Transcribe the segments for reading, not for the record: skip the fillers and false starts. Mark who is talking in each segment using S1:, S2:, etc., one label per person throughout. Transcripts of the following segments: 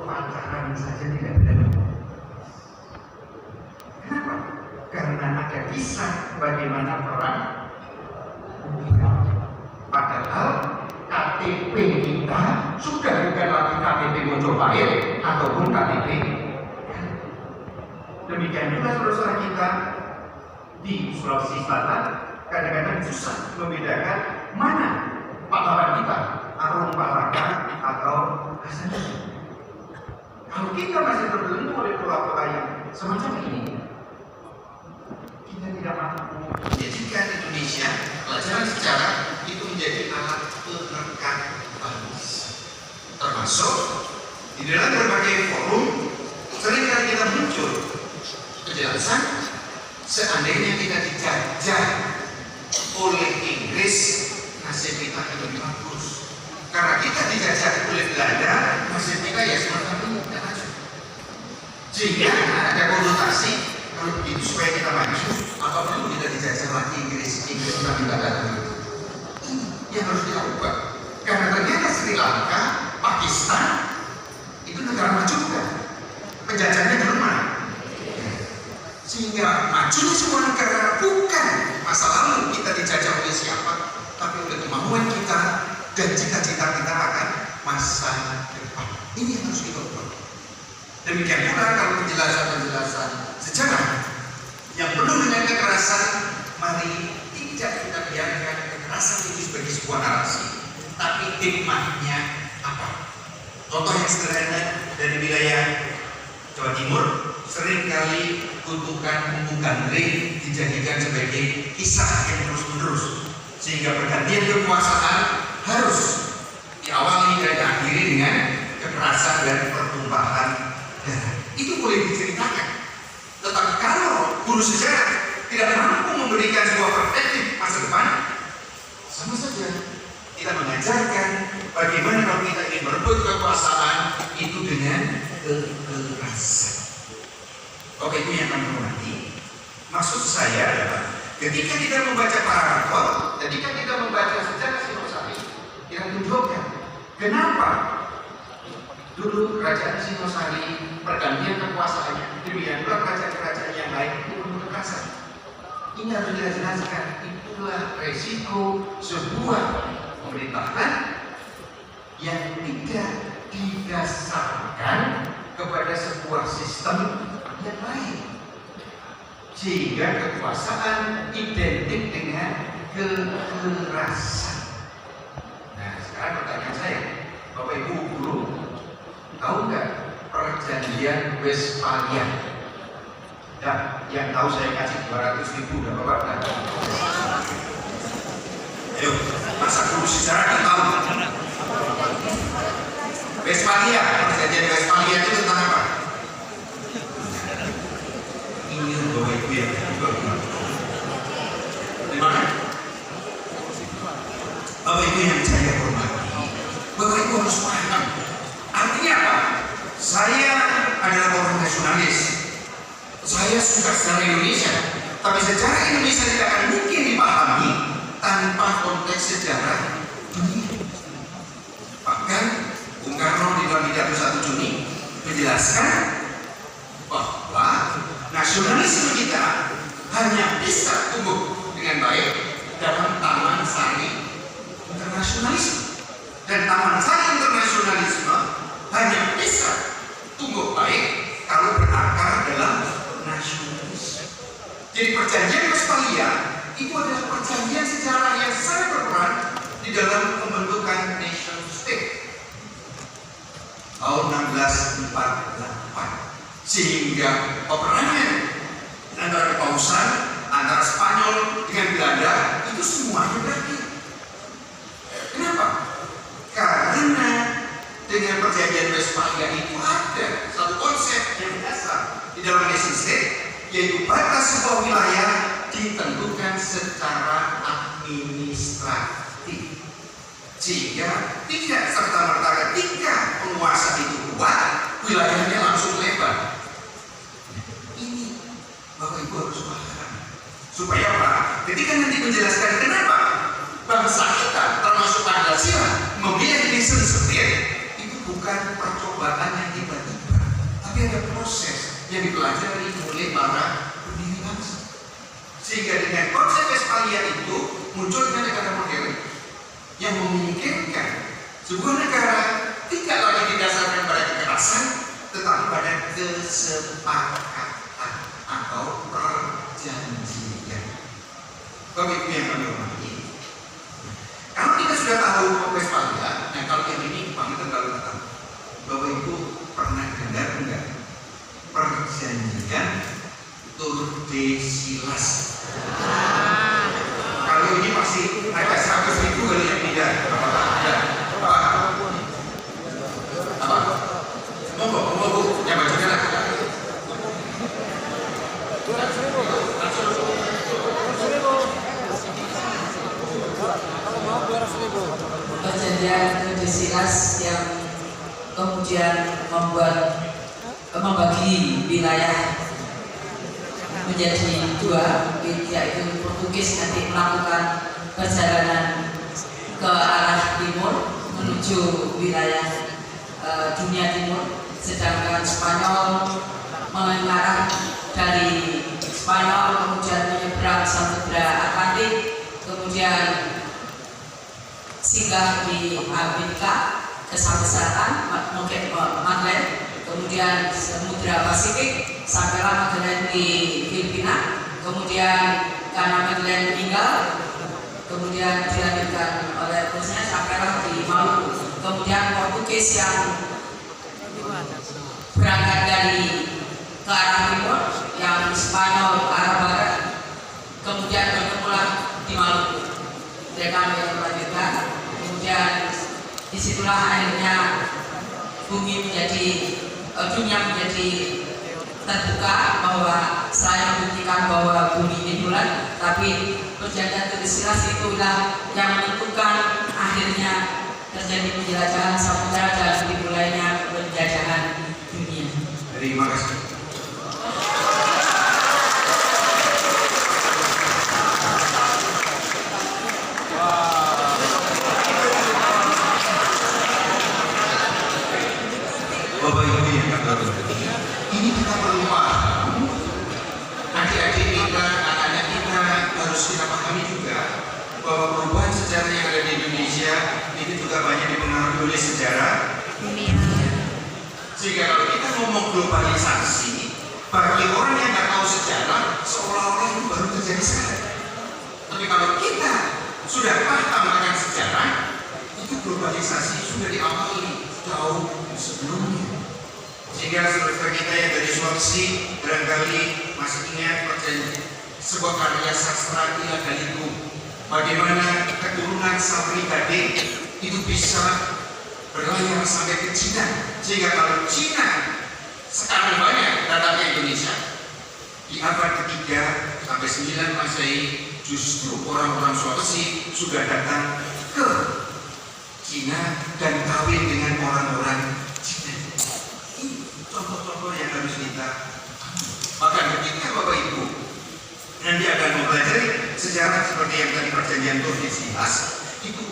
S1: pacaran saja tidak benar. Kenapa? Karena ada kisah bagaimana perang. Padahal KTP kita sudah bukan lagi KTP Mojopahit ataupun KTP. Demikian juga saudara-saudara kita di Sulawesi Selatan kadang-kadang susah membedakan mana pahlawan kita, Arung Palaka atau Hasan. Kalau kita masih terbelenggu oleh pola-pola yang semacam ini, kita tidak mampu menjadikan Indonesia pelajaran sejarah itu menjadi alat perekat bangsa. Termasuk di dalam berbagai forum seringkali kita muncul penjelasan seandainya kita dijajah oleh Inggris, nasib kita akan lebih bagus. Karena kita dijajah oleh Belanda, nasib kita ya semacam ini tidak maju. Sehingga ada konotasi kalau begitu supaya kita maju, apa perlu kita dijajah lagi Inggris kita minta datang itu. Yang harus kita ubah. Karena ternyata Sri Lanka, Pakistan itu negara maju bukan? Penjajahnya Jerman. Sehingga majunya semua negara bukan masa lalu kita dijajah oleh siapa, tapi oleh kemauan kita dan cita-cita kita akan masa depan. Ini yang harus kita ubah. Demikian pula kalau penjelasan-penjelasan sejarah yang penuh dengan kekerasan, mari tidak kita biarkan kekerasan itu sebagai sebuah narasi, tapi hikmahnya apa? Contoh yang sederhana dari wilayah Jawa Timur, seringkali kutukan membuka ring dijadikan sebagai kisah yang terus-menerus, sehingga pergantian kekuasaan harus diawali dan diakhiri dengan kekerasan dan pertumpahan darah. Itu boleh diceritakan, tetapi kalau guru sejarah tidak mampu memberikan sebuah perspektif masa depan, sama saja kita mengajarkan bagaimana kalau kita ingin merebut kekuasaan itu dengan kekerasan. Oke, itu yang kami hormati. Maksud saya adalah ketika kita membaca parabel, ketika kita membaca sejarah Singosari, kita tunjukkan kenapa dulu kerajaan Singosari pergantian kekuasaannya, demikian pula kerajaan-kerajaan yang lain itu penuh kekerasan. Ini harus kita jelaskan. Itulah resiko sebuah pemerintahan yang tidak didasarkan kepada sebuah sistem yang lain, sehingga kekuasaan identik dengan kekerasan. Nah, sekarang pertanyaan saya, Bapak Ibu guru, tahu nggak perjanjian Westphalia? Dan yang tahu saya kasih 200.000 udah Bapak. Ayo, masa guru sejarah nggak tahu? Westphalia, perjanjian Westphalia itu tentang apa? Ini Bapak Ibu yang gimana? Bapak Ibu yang saya hormati, Bapak Ibu harus paham. Artinya apa? Saya adalah orang nasionalis. Saya suka sejarah Indonesia, tapi sejarah Indonesia tidak akan mungkin dipahami tanpa konteks sejarah dunia. Bahkan Bung Karno di dalam pidato 1 Juni menjelaskan bahwa nasionalisme kita hanya bisa tumbuh dengan baik dalam taman sari internasionalisme, dan taman sari internasionalisme hanya bisa tumbuh baik kalau berakar dalam nasionalisme. Jadi perjanjian Westphalia itu adalah perjanjian sejarah yang sangat berperan di dalam pembentukan nation state tahun 1648, sehingga peperangan antara kepausan, antara Spanyol dengan Belanda itu semuanya berakhir. Kenapa? Karena dengan perjanjian Westphalia itu ada satu konsep yang dasar di dalam nation state, yaitu batas sebuah wilayah ditentukan secara administratif, sehingga tidak serta-merta ketika penguasa itu kuat wilayahnya langsung lebar. Ini Bapak Ibu harus paham, supaya apa? Ketika nanti menjelaskan kenapa bangsa kita termasuk Pancasila memilih nation state, itu bukan percobaan yang tiba-tiba tapi ada proses yang dipelajari oleh para pendiri bangsa. Sehingga dengan konsep Westphalia itu muncul negara modern yang memungkinkan sebuah negara tidak lagi didasarkan pada kekerasan, tetapi pada kesepakatan atau perjanjian. Bapak Ibu yang kami hormati, kalau kita sudah tahu Westphalia, nah kalau yang ini banget kalau kita tahu, Bapak Ibu pernah dengar enggak perjanjian Tordesillas? Kalau ini masih ada 100.000 kali yang tidak. Apa? Mau Bu, yang baca lah.
S2: Perjanjian Tordesillas yang kemudian membagi wilayah menjadi dua, yaitu Portugis nanti melakukan perjalanan ke arah timur menuju wilayah dunia timur, sedangkan Spanyol mengarah dari Spanyol kemudian menyeberang Samudra Atlantik, kemudian singgah di Amerika ke sampai selatan, mungkin Magellan, kemudian Samudra Pasifik sampailah Magellan di Filipina, kemudian karena Magellan meninggal, kemudian dilanjutkan oleh terusnya sampailah di Maluku, kemudian Portugis yang berangkat dari ke arah timur, yang Spanyol ke arah barat, kemudian bertemulah di Maluku. Mereka yang melanjutkan, kemudian disitulah akhirnya bumi menjadi dunia menjadi terbuka, bahwa saya membuktikan bahwa bumi ini bulat, tapi perjanjian Tordesillas itulah yang menentukan akhirnya terjadi penjelajahan samudera dan dimulainya penjajahan dunia.
S1: Terima kasih. Bapak Ibu yang kami hormati, ini kita perlu paham. Adik-adik kita, anak-anak kita harus kita pahami juga bahwa perubahan sejarah yang ada di Indonesia ini juga banyak dipengaruhi oleh sejarah dunia. Sehingga kalau kita ngomong globalisasi, bagi orang yang nggak tahu sejarah, seolah-olah itu baru terjadi sekarang. Tapi kalau kita sudah paham akan sejarah, itu globalisasi sudah diawali jauh sebelumnya. Sehingga saudara kita yang dari Sulawesi barangkali masih ingat sebuah karya sastra Ila Galunggung, bagaimana keturunan Sapri Gading itu bisa berlayar sampai ke Cina. Sehingga kalau Cina sekarang banyak datang ke Indonesia, di abad ke-3 sampai 9 Masehi justru orang-orang Sulawesi sudah datang ke Cina dan kawin dengan orang-orang Cina. Ini contoh-contoh yang harus kita. Maka ketika Bapak Ibu nanti akan mempelajari sejarah seperti yang tadi perjanjian Tordesillas, itu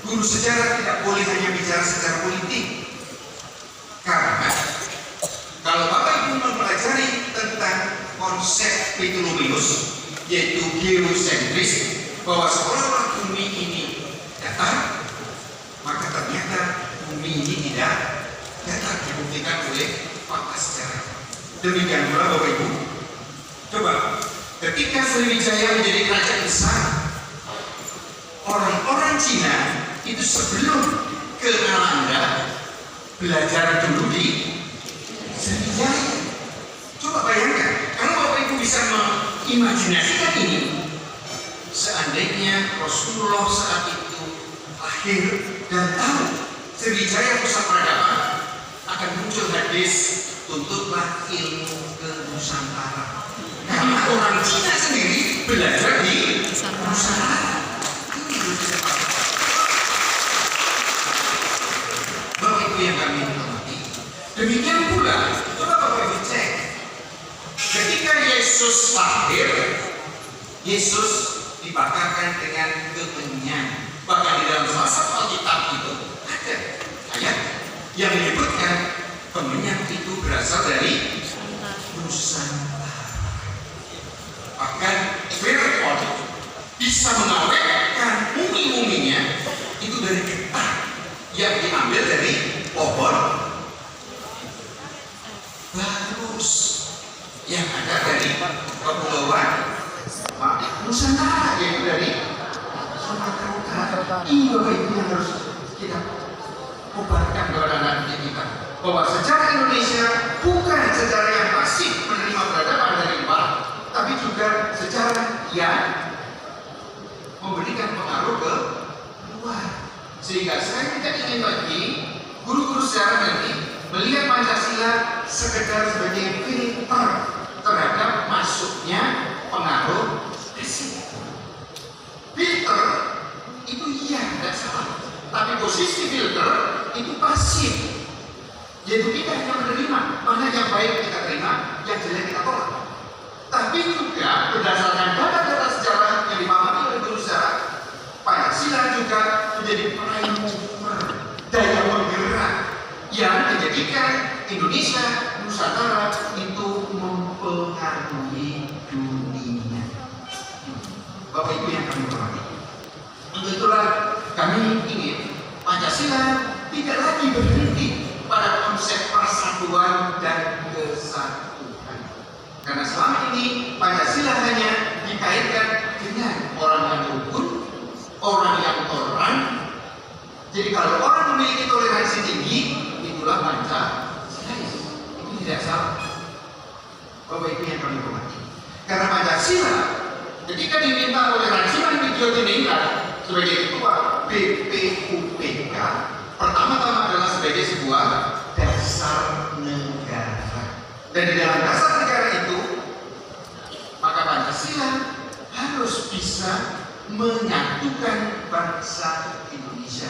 S1: guru sejarah tidak boleh hanya bicara secara politik. Karena kalau Bapak Ibu mempelajari tentang konsep Ptolemeus, yaitu geosentris, bahwa seolah-olah bumi ini datar, maka ternyata bumi ini tidak datar, dibuktikan oleh fakta sejarah. Demikian pula Bapak Ibu, coba ketika Sriwijaya menjadi kerajaan besar, orang-orang Cina itu sebelum ke Nalanda belajar dulu di Sriwijaya. Coba bayangkan, kalau Bapak Ibu bisa mengimajinasikan ini, seandainya Rasulullah saat itu lahir dan tahu Sriwijaya pusat peradaban, akan muncul hadis, tuntutlah ilmu ke Nusantara. Karena orang Cina sendiri belajar di Nusantara. Bapak Ibu yang kami hormati, demikian pula, coba Bapak Ibu cek, ketika Yesus lahir, Yesus dipakarkan dengan kemenyan. Bahkan di dalam salah satu Alkitab itu ada ayat yang menyebutkan Kemenyan itu berasal dari Nusantara. Bahkan Verpon bisa mengawetkan mumi-muminya itu dari getah yang diambil dari pohon barus yang ada dari kepulauan Nusantara, yaitu dari Sumatera Utara. Ini Bapak Ibu yang harus kita kobarkan kepada anak kita, bahwa sejarah Indonesia bukan sejarah yang pasif menerima peradaban dari luar, tapi juga sejarah yang memberikan pengaruh ke luar. Sehingga saya tidak ingin lagi guru-guru sejarah nanti melihat Pancasila sekedar sebagai filter terhadap masuknya pengaruh asing. Filter itu iya, tidak salah, tapi posisi filter itu pasif, yaitu kita hanya menerima mana yang baik kita terima, yang jelek kita tolak. Tapi juga berdasarkan data-data sejarah yang dipahami oleh guru sejarah, Pancasila juga menjadi prime mover, daya penggerak yang menjadikan Indonesia, Nusantara itu mempengaruhi dunia. Bapak Ibu yang kami hormati, untuk itulah kami ingin Pancasila tidak lagi berhenti pada konsep persatuan dan kesatuan. Karena selama ini Pancasila hanya dikaitkan dengan orang yang rukun, orang yang toleran. Jadi kalau orang memiliki toleransi tinggi, itulah Pancasilais. Itu tidak salah. Bapak Ibu yang kami hormati, karena Pancasila ketika diminta oleh Rajiman Widyotiningrat sebagai ketua BPUPK, pertama-tama adalah sebagai sebuah dasar negara. Dan di dalam dasar negara itu, maka Pancasila harus bisa menyatukan bangsa Indonesia.